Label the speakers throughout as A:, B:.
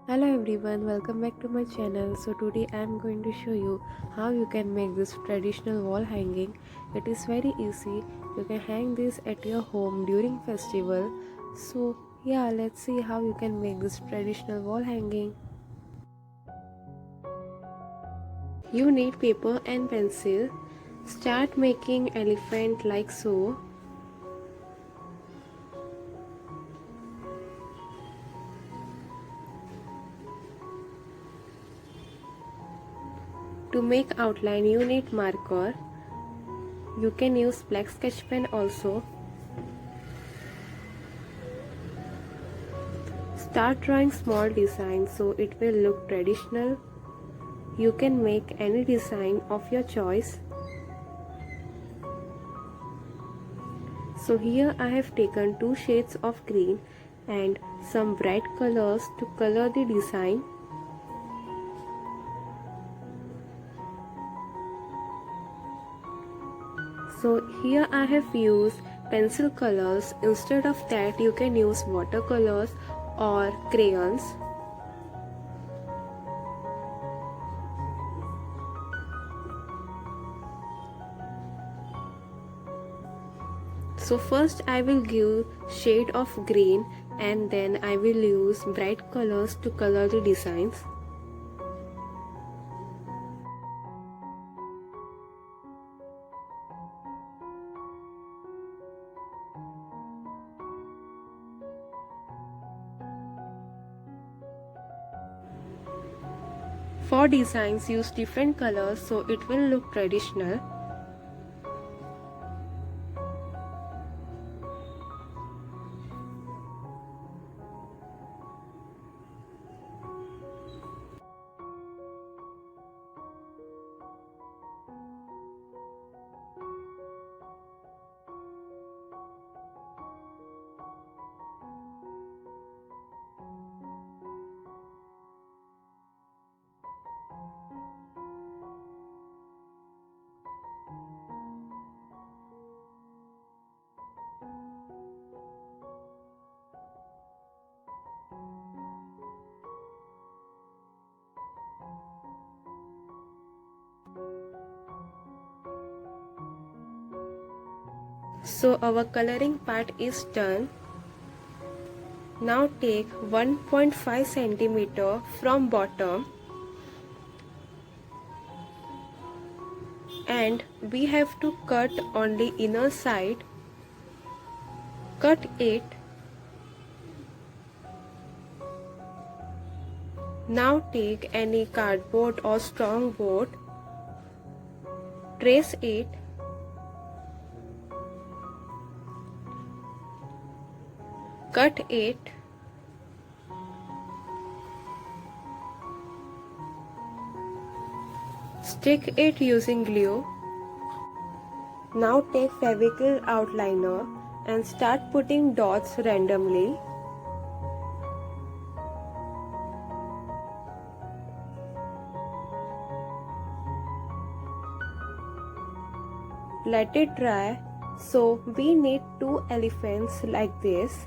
A: Hello everyone, welcome back to my channel. So today I am going to show you how you can make this traditional wall hanging. It is very easy. You can hang this at your home during festival. So yeah, let's see how you can make this traditional wall hanging. You need paper and pencil. Start making elephant like so. To make outline you need marker. You can use black sketch pen also. Start drawing small designs so it will look traditional. You can make any design of your choice. So here I have taken two shades of green and some bright colors to color the design. So here I have used pencil colors. Instead of that you can use watercolors or crayons. So first I will give shade of green and then I will use bright colors to color the designs. For designs use different colors so it will look traditional. So our coloring part is done. Now take 1.5 centimeter from bottom and we have to cut on the inner side. Cut it. Now take any cardboard or strong board. Trace it. Cut it. Stick it using glue. Now take Fevicryl outliner and start putting dots randomly. Let it dry. So we need two elephants like this.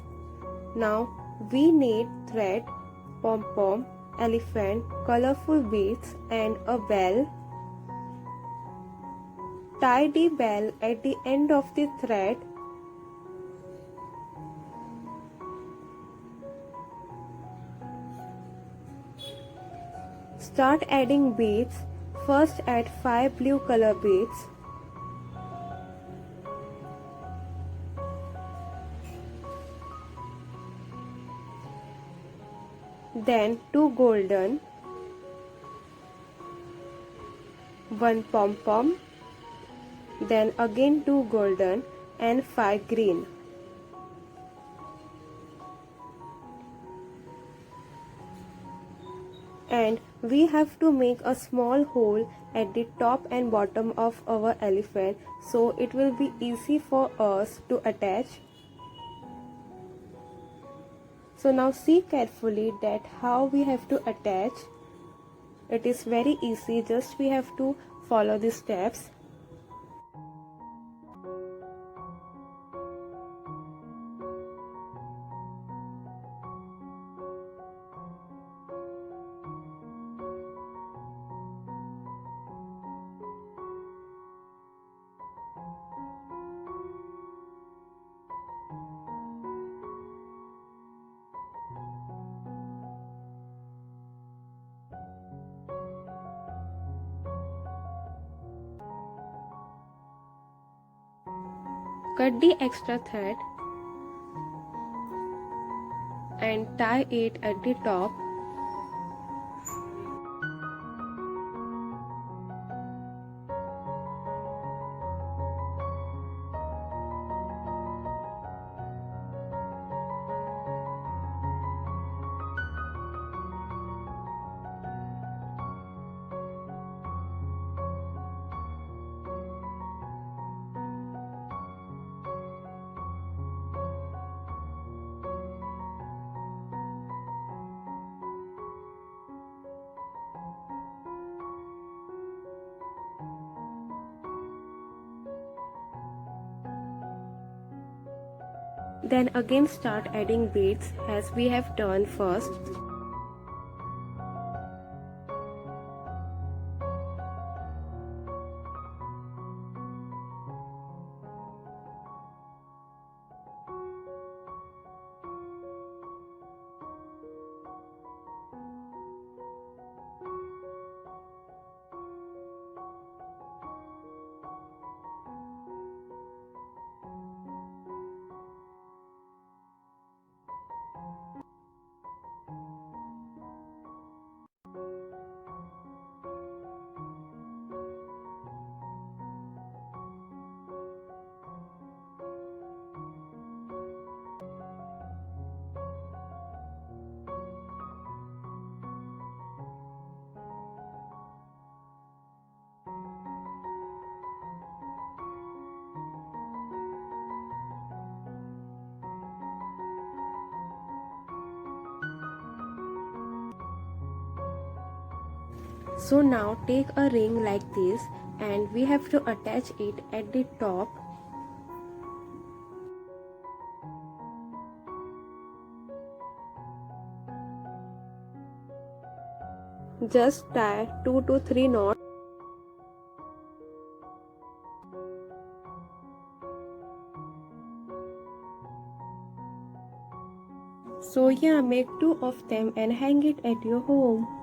A: Now we need thread, pom-pom, elephant, colorful beads and a bell. Tie the bell at the end of the thread. Start adding beads. First add 5 blue color beads. Then 2 golden, 1 pom-pom, then again 2 golden and 5 green. And we have to make a small hole at the top and bottom of our elephant so it will be easy for us to attach. So now see carefully that how we have to attach. It is very easy, just we have to follow the steps. Cut the extra thread and tie it at the top. Then again start adding beads as we have done first. So now take a ring like this and we have to attach it at the top. Just tie 2 to 3 knots. So yeah, make 2 of them and hang it at your home.